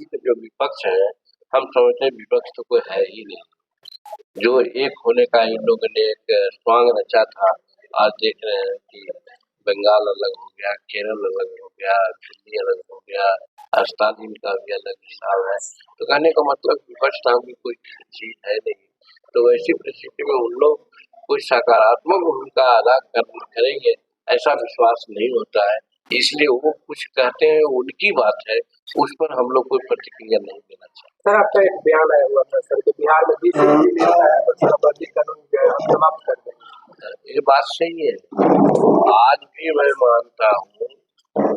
राजनीति में जो विपक्ष है, हम समझते हैं विपक्ष तो कोई है ही नहीं। जो एक होने का इन लोगों ने एक स्वांग रचा था, आज देख रहे हैं कि बंगाल अलग हो गया, केरल अलग हो गया, दिल्ली अलग हो गया, राजस्थान का भी अलग हिसाब है। तो कहने का मतलब विपक्ष नाम की कोई चीज है नहीं। तो ऐसी परिस्थिति में उन लोग कोई सकारात्मक भूमिका अदा करेंगे ऐसा विश्वास नहीं होता है, इसलिए वो कुछ कहते हैं, उनकी बात है, उस पर हम लोग कोई प्रतिक्रिया नहीं देना चाहते। सर, आपका एक बयान आया हुआ था सर कि बिहार में 20 शराबबंदी कानून जो है समाप्त कर देंगे। ये बात सही है। आज भी मैं मानता हूँ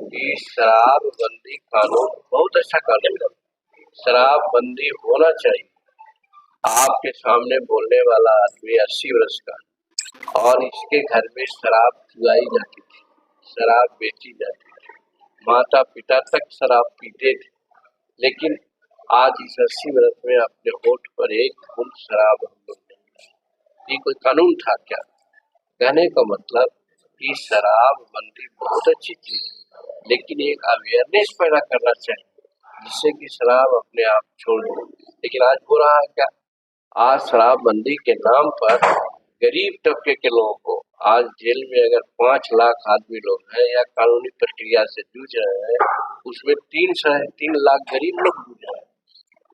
कि शराबबंदी कानून बहुत अच्छा कानून है, शराबबंदी होना चाहिए। आपके सामने बोलने वाला आदमी 80 वर्ष का और इसके घर में शराब पिलाई जाती थी, शराब बेची जाती थी, माता पिता तक शराब पीते थे, लेकिन आज इस 80 वर्ष में अपने होठ पर एक बूंद शराब हम लोग नहीं पीते। ये कोई कानून था क्या? कहने का मतलब कि शराबबंदी बहुत अच्छी चीज है, लेकिन एक अवेयरनेस पैदा करना चाहिए जिससे कि शराब अपने आप छोड़ दे। लेकिन आज हो रहा है क्या? आज शराबबंदी के नाम पर गरीब तबके के लोगों को, आज जेल में अगर 5 लाख आदमी लोग हैं या कानूनी प्रक्रिया से जूझ रहे हैं, उसमें 3 लाख गरीब लोग जूझ रहे हैं।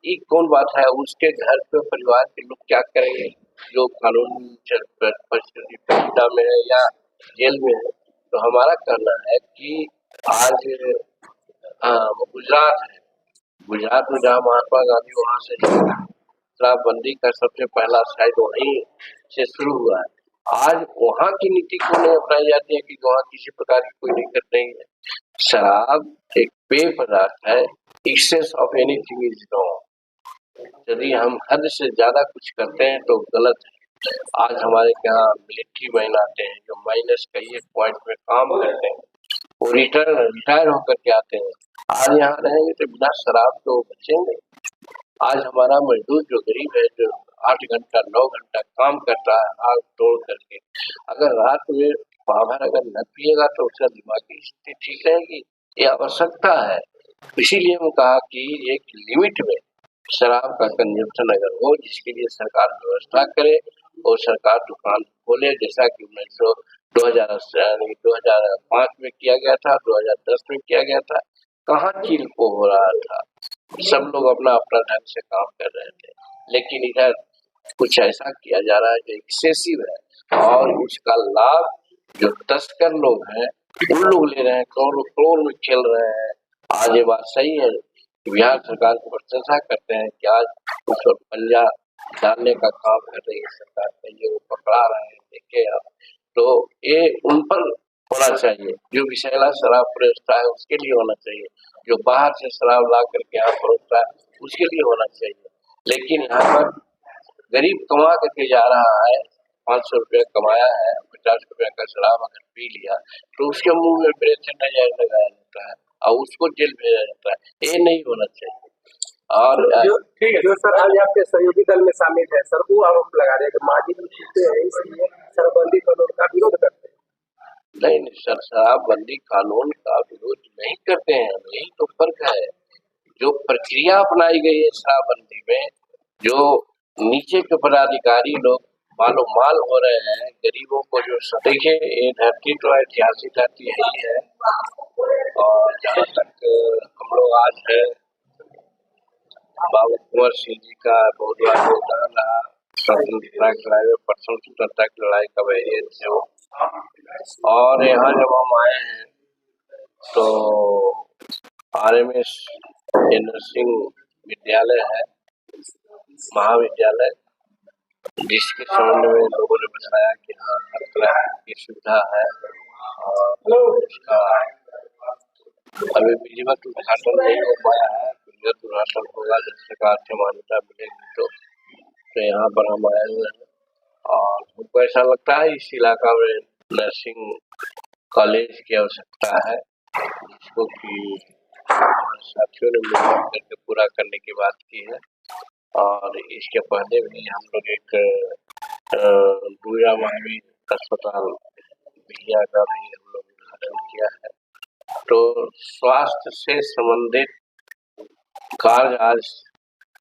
ये कौन बात है? उसके घर पे परिवार के लोग क्या करेंगे जो कानूनी परिस्थिति में है या जेल में है? तो हमारा कहना है कि आज गुजरात है, गुजरात में जहाँ महात्मा गांधी वहां से शराबबंदी का सबसे पहला शायद वहीं से शुरू हुआ है। आज वहाँ की नीति क्यों नहीं अपनाई जाती है कि वहाँ किसी प्रकार की कोई दिक्कत नहीं है? शराब एक पेय पदार्थ है, excess of anything is wrong. यदि हम हद से ज्यादा कुछ करते हैं तो गलत है। आज हमारे यहाँ मिलिट्री मैन आते हैं जो माइनस का 1 पॉइंट में काम करते हैं, वो रिटायर होकर के आते हैं। आज यहाँ रहेंगे तो बिना शराब तो बचेंगे। आज हमारा मजदूर जो गरीब है, जो 8 घंटा 9 घंटा काम करता है हाथ तोड़ करके, अगर रात में पावर अगर न पिएगा तो उसका दिमागी स्थिति ठीक रहेगी। ये आवश्यकता है। इसीलिए हम कहा कि एक लिमिट में शराब का कंजप्शन अगर हो, जिसके लिए सरकार व्यवस्था करे और सरकार दुकान खोले, जैसा कि 2005 में किया गया था, 2010 में किया गया था। कहाँ चील को हो रहा था, सब लोग अपना अपना ढंग से काम कर रहे थे, लेकिन इधर कुछ ऐसा किया जा रहा है जो एक्सेसिव है और उसका लाभ जो तस्कर लोग हैं उन लोग ले रहे हैं, करोड़ों करोड़ में खेल रहे हैं। आज ये बात सही है, बिहार सरकार को प्रशंसा करते हैं कि आज उस पर पंजा डालने का काम कर रही है सरकार, ये वो पकड़ा रहे हैं, देखे आप। तो ये उन पर होना चाहिए, जो विषैला शराब परोसता है उसके लिए होना चाहिए, जो बाहर से शराब ला करके यहाँ परोसता है उसके लिए होना चाहिए। लेकिन यहाँ पर गरीब कमा करके जा रहा है, 500 रुपया कमाया है, 50 रुपया का शराब अगर पी लिया तो उसके मुंह में ब्रेथ नजर लगाया जाता है और उसको जेल भेजा जाता है। ये नहीं होना चाहिए। और जो सर आज आपके सहयोगी दल में शामिल है सर, वो आरोप लगा रहे हैं कि माजी पीते हैं इसलिए शराबबंदी कानून का विरोध करते हैं। नहीं सर, शराबबंदी कानून का विरोध नहीं करते हैं, यही तो फर्क है। जो प्रक्रिया अपनाई गई है शराबबंदी में, जो नीचे के पदाधिकारी लोग मालो माल हो रहे हैं, गरीबों को जो देखिए, ये धरती तो ऐतिहासिक धरती यही है। और जहाँ तक हम लोग आज है, बाबू कुंवर सिंह जी का बहुत बड़ा योगदान रहा स्वतंत्रता की लड़ाई में, प्रथम स्वतंत्रता की लड़ाई का वही थे वो। और यहाँ जब हम आए हैं तो RMS नर्सिंग विद्यालय है, महाविद्यालय, जिसके संबंध में लोगों ने बताया कि हाँ हर तरह की सुविधा है और उसका अभी विधिवत उद्घाटन नहीं हो पाया है। विधिवत उद्घाटन होगा जब सरकार से मान्यता मिलेगी तो यहाँ पर हम आए हुए हैं और हमको ऐसा लगता है इस इलाका में नर्सिंग कॉलेज की आवश्यकता है, जिसको कि साथियों ने मिलकर करके पूरा करने की बात की है। और इसके पहले भी हम लोग एक भूया महावीर अस्पताल भिया का भी हम लोग उद्घाटन किया है। तो स्वास्थ्य से संबंधित कार्य आज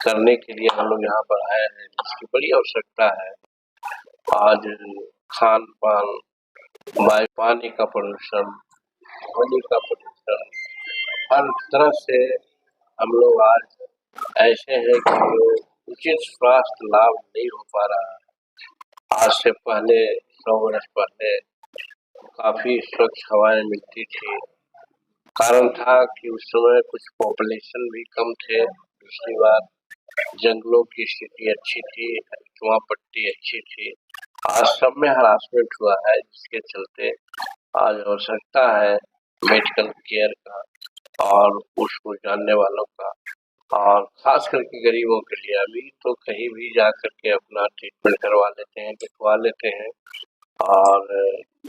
करने के लिए हम लोग यहाँ पर आए हैं, जिसकी बड़ी आवश्यकता है। आज खान पान, वायु पानी का प्रदूषण, ध्वनि का प्रदूषण, हर तरह से हम लोग आज ऐसे हैं कि जो उचित स्वास्थ्य लाभ नहीं हो पा रहा है। आज से पहले 100 वर्ष पहले काफी स्वच्छ हवाएं मिलती थी। कारण था कि उस समय कुछ पॉपुलेशन भी कम थे। दूसरी बात, जंगलों की स्थिति अच्छी थी, धुआं पट्टी अच्छी थी। आज सब में हरासमेंट हुआ है, जिसके चलते आज आवश्यकता है मेडिकल केयर का और उसको जानने वालों का, और खास करके गरीबों के लिए। अभी तो कहीं भी जा करके अपना ट्रीटमेंट करवा लेते हैं, दिखवा लेते हैं। और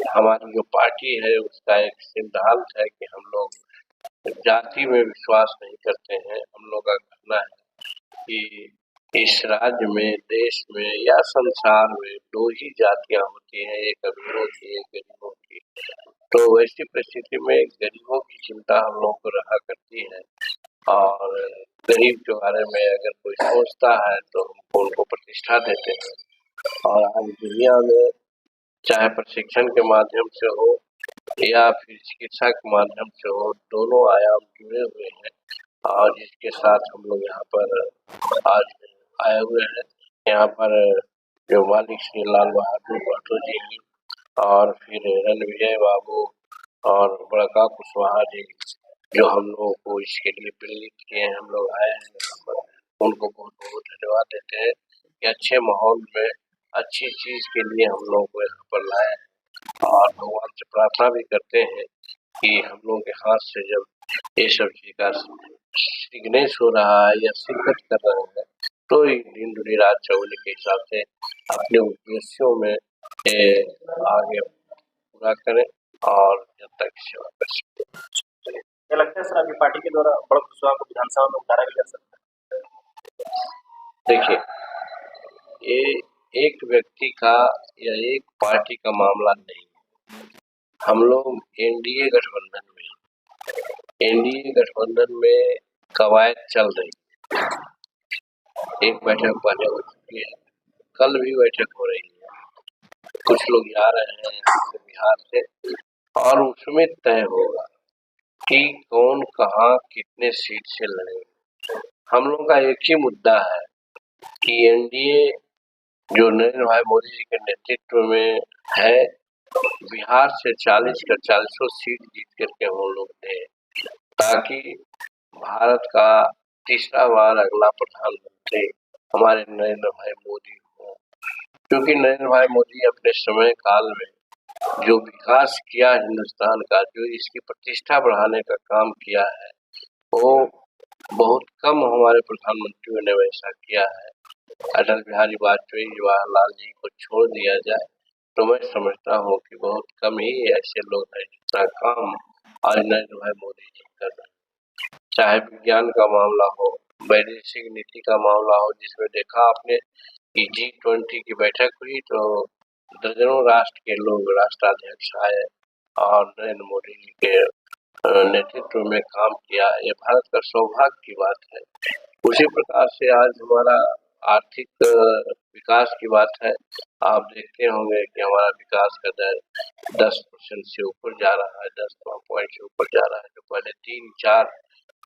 हमारी जो पार्टी है उसका एक सिद्धांत है कि हम लोग जाति में विश्वास नहीं करते हैं। हम लोग का कहना है कि इस राज्य में, देश में या संसार में 2 ही जातियां होती हैं, एक अमीरों की, एक गरीबों की। तो वैसी परिस्थिति में गरीबों की चिंता हम लोग को रहा करती है, और गरीब के बारे में अगर कोई सोचता है तो हम उनको प्रतिष्ठा देते हैं। और आज दुनिया में चाहे प्रशिक्षण के माध्यम से हो या फिर चिकित्सा के माध्यम से हो, दोनों आयाम जुड़े हुए हैं। और जिसके साथ हम लोग यहाँ पर आज आए हुए हैं। यहाँ पर जो मालिक श्री लाल बहादुर महतो जी और फिर रणविजय बाबू और बड़का कुशवाहा जी, जो हम लोगों को इसके लिए प्रेरित किए हैं, हम लोग आए हैं यहाँ पर, उनको बहुत बहुत धन्यवाद देते हैं कि अच्छे माहौल में अच्छी चीज के लिए हम लोग को यहाँ पर लाए हैं। और भगवान से प्रार्थना भी करते हैं कि हम लोग के हाथ से जब ये सब चीज का सिग्नेस हो रहा है या शिरकत कर रहे हैं, तो दिन दुनी रात चौगुनी के हिसाब से अपने उद्देश्यों में आगे पूरा करें और जनता की सेवा कर सकें। क्या लगता है सर, आपकी पार्टी के द्वारा बड़का कुशवाहा को विधानसभा में उतारा भी जा सकता है? देखिए, ये एक व्यक्ति का या एक पार्टी का मामला नहीं है। हम लोग एनडीए गठबंधन में कवायद चल रही है। एक बैठक पहले हो चुकी है, कल भी बैठक हो रही है। कुछ लोग जा रहे हैं यहाँ से, बिहार से, और उसमें तय होगा कि कौन कहाँ कितने सीट से लड़ेगा। हम लोग का एक ही मुद्दा है कि एनडीए जो नरेंद्र भाई मोदी जी के नेतृत्व में है, बिहार से 40 का 40 सीट जीत करके हम लोग दें, ताकि भारत का तीसरा बार अगला प्रधानमंत्री हमारे नरेंद्र भाई मोदी हो। क्योंकि नरेंद्र भाई मोदी अपने समय काल में जो विकास किया हिंदुस्तान का, जो इसकी प्रतिष्ठा बढ़ाने का काम किया है, वो बहुत कम हमारे प्रधानमंत्रियों ने वैसा किया है। अटल बिहारी वाजपेयी, जवाहरलाल जी को छोड़ दिया जाए तो मैं समझता हूँ कि बहुत कम ही ऐसे लोग हैं जितना काम आज नरेंद्र भाई मोदी जी कर रहे हैं। चाहे विज्ञान का मामला हो, वैदेशिक नीति का मामला हो, जिसमें देखा आपने कि G20 की बैठक हुई तो दर्जनों राष्ट्र के लोग, राष्ट्राध्यक्ष आए और नरेंद्र मोदी जी के नेतृत्व में काम किया। ये भारत का सौभाग्य की बात है। उसी प्रकार से आज हमारा आर्थिक विकास की बात है। आप देखते होंगे कि हमारा विकास का दर 10% से ऊपर जा रहा है, 10 पॉइंट से ऊपर जा रहा है, जो पहले 3-4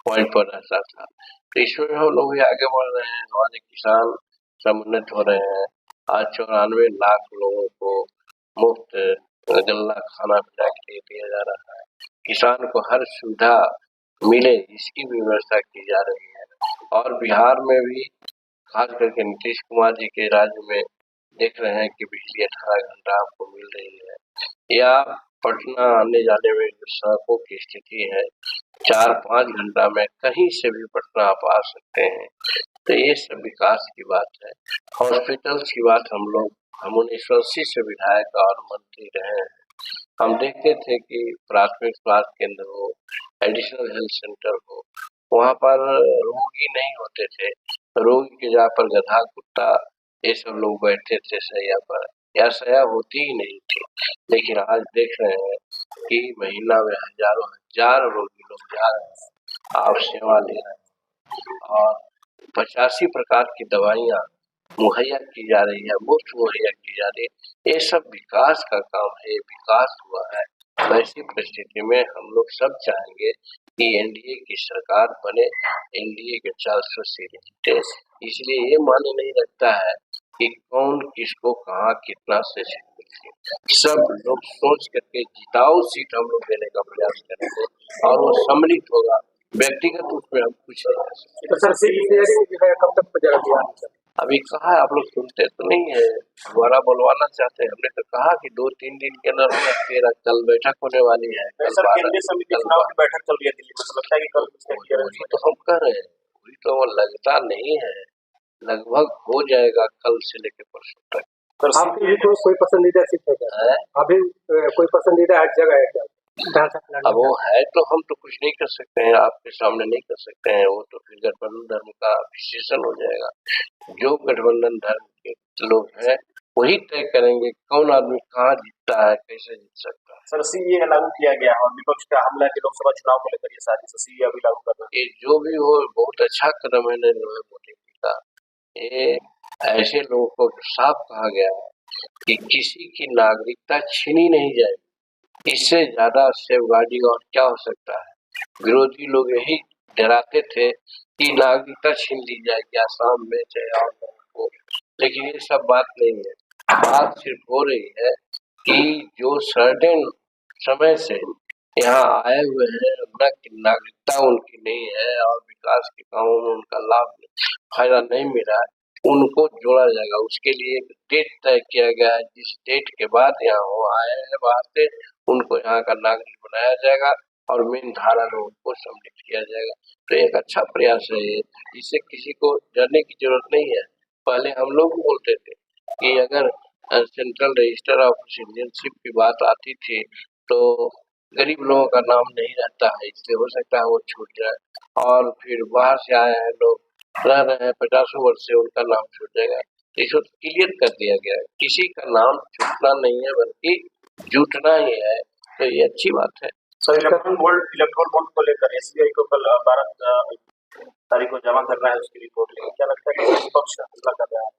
पॉइंट पर रहता था। तो इसमें हम लोग भी आगे बढ़ रहे हैं, हमारे किसान समुन्नत हो रहे हैं। आज 94 लाख लोगों को मुफ्त गल्ला खाना पिला के दिया जा रहा है। किसान को हर सुविधा मिले इसकी भी व्यवस्था की जा रही है। और बिहार में भी खास करके नीतीश कुमार जी के राज्य में देख रहे हैं कि बिजली 18 घंटा आपको मिल रही है। या पटना आने जाने में जो सड़कों की स्थिति है, 4-5 घंटा में कहीं से भी पटना आप आ सकते हैं। तो ये सब विकास की बात है। हॉस्पिटल्स की बात हम 1980 से विधायक और मंत्री रहे हैं। हम देखते थे कि प्राथमिक स्वास्थ्य केंद्र हो, एडिशनल हेल्थ सेंटर हो, वहाँ पर रोगी नहीं होते थे। रोगी के जगह पर गधा, कुत्ता, ये सब लोग बैठते थे सैया पर, या सैया होती ही नहीं थी। लेकिन आज देख रहे हैं कि महीना में हजारों हजार रोगी लोग जा रहे हैं, आप सेवा ले रहे हैं। और 85 प्रकार की दवाइयाँ मुहैया की जा रही है, मुफ्त मुहैया की जा रही है। ये सब विकास का काम है, ये विकास हुआ है। वैसी परिस्थिति में हम लोग सब चाहेंगे कि एनडीए की सरकार बने, एनडीए के 400 सीटें जीते। इसलिए ये माने नहीं रखता है कि कौन किसको कहाँ कितना से सीट मिलती। सब लोग सोच करके जिताऊ सीट हम लोग देने का प्रयास करेंगे और वो सम्मिलित होगा। व्यक्तिगत रूप में हम कुछ नहीं कर सकते। तो सर सीट शेयरिंग जो है कब तक हो जाएगा बिहार में? अभी कहा है, आप लोग सुनते तो नहीं है, दोबारा बुलवाना चाहते हैं। हमने तो कहा कि 2-3 दिन के अंदर होगा। फिर कल बैठक होने वाली है। सर केंद्रीय समिति चुनाव की बैठक चल रही है दिल्ली में, तो लगता है कि कल इसका क्लियरेंस वही तो हम कह रहे हैं, वही तो लगता नहीं है, लगभग हो जाएगा कल से लेकर परसों तक। आपकी भी कोई पसंदीदा सीट है क्या? अभी कोई पसंदीदा जगह है क्या? अब वो है तो हम तो कुछ नहीं कर सकते हैं, आपके सामने नहीं कर सकते हैं। वो तो फिर गठबंधन धर्म का विशेषण हो जाएगा। जो गठबंधन धर्म के लोग हैं वही तय करेंगे कौन आदमी कहाँ जीतता है, कैसे जीत सकता है। सर सीए लागू किया गया है और विपक्ष का हमला कि लोकसभा चुनाव को लेकर ये साजिश, सीए अभी लागू करना। ये जो भी हो बहुत अच्छा कदम है नरेंद्र मोदी जी का। ये ऐसे लोगों को साफ कहा गया है कि किसी की नागरिकता छीनी नहीं जाएगी। इससे ज्यादा सेफगार्डिंग और क्या हो सकता है। विरोधी लोग यही डराते थे कि नागरिकता छीन ली जाएगी आसाम में चाहे और लोगों को, लेकिन ये सब बात नहीं है। बात सिर्फ हो रही है कि जो सर्टेन समय से यहाँ आए हुए हैं, नागरिकता उनकी नहीं है और विकास के कामों में उनका लाभ फायदा नहीं मिला है, उनको जोड़ा जाएगा। उसके लिए एक डेट तय किया गया है, जिस डेट के बाद यहाँ वो आए हैं बाहर से उनको यहाँ का नागरिक बनाया जाएगा और मेन धारा लोगों को सम्मिलित किया जाएगा। तो एक अच्छा प्रयास है ये, इससे किसी को डरने की जरूरत नहीं है। पहले हम लोग बोलते थे कि अगर सेंट्रल रजिस्टर ऑफ सिटीजनशिप की बात आती थी तो गरीब लोगों का नाम नहीं रहता है, इसलिए हो सकता है वो छूट जाए। और फिर बाहर से आए हैं लोग रह रहे हैं 50 वर्ष से, उनका नाम छूट जाएगा। इसको क्लियर कर दिया गया है, किसी का नाम छूटना नहीं है बल्कि जुटना ही है। तो ये अच्छी बात है। सर इलेक्ट्रोल बॉन्ड को लेकर एसबीआई को कल 12 तारीख को जमा करना है उसकी रिपोर्ट, लेकिन क्या लगता है कि विपक्ष हमला कर रहा है?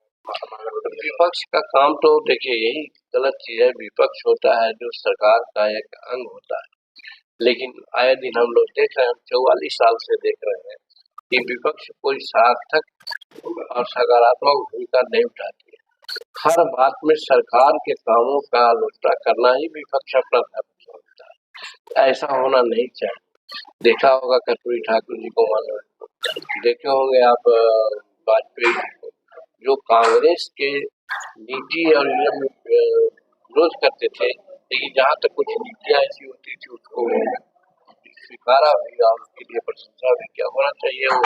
विपक्ष का काम तो देखिए यही गलत चीज है। विपक्ष होता है जो सरकार का एक अंग होता है, लेकिन आए दिन हम लोग देख रहे हैं, 44 साल से देख रहे हैं कि विपक्ष कोई सार्थक और सकारात्मक भूमिका नहीं उठाती है। हर बात में सरकार के कामों का आलोचना करना ही विपक्ष अपना धर्म समझता है। ऐसा होना नहीं चाहिए। देखा होगा कर्पूरी ठाकुर जी को, देखे होंगे आप वाजपेयी जी को, जो कांग्रेस के नीति और विरोध करते थे, लेकिन जहाँ तक कुछ नीतियाँ ऐसी होती थी उसको स्वीकारा भी और उसके लिए प्रशंसा भी। क्या होना चाहिए वो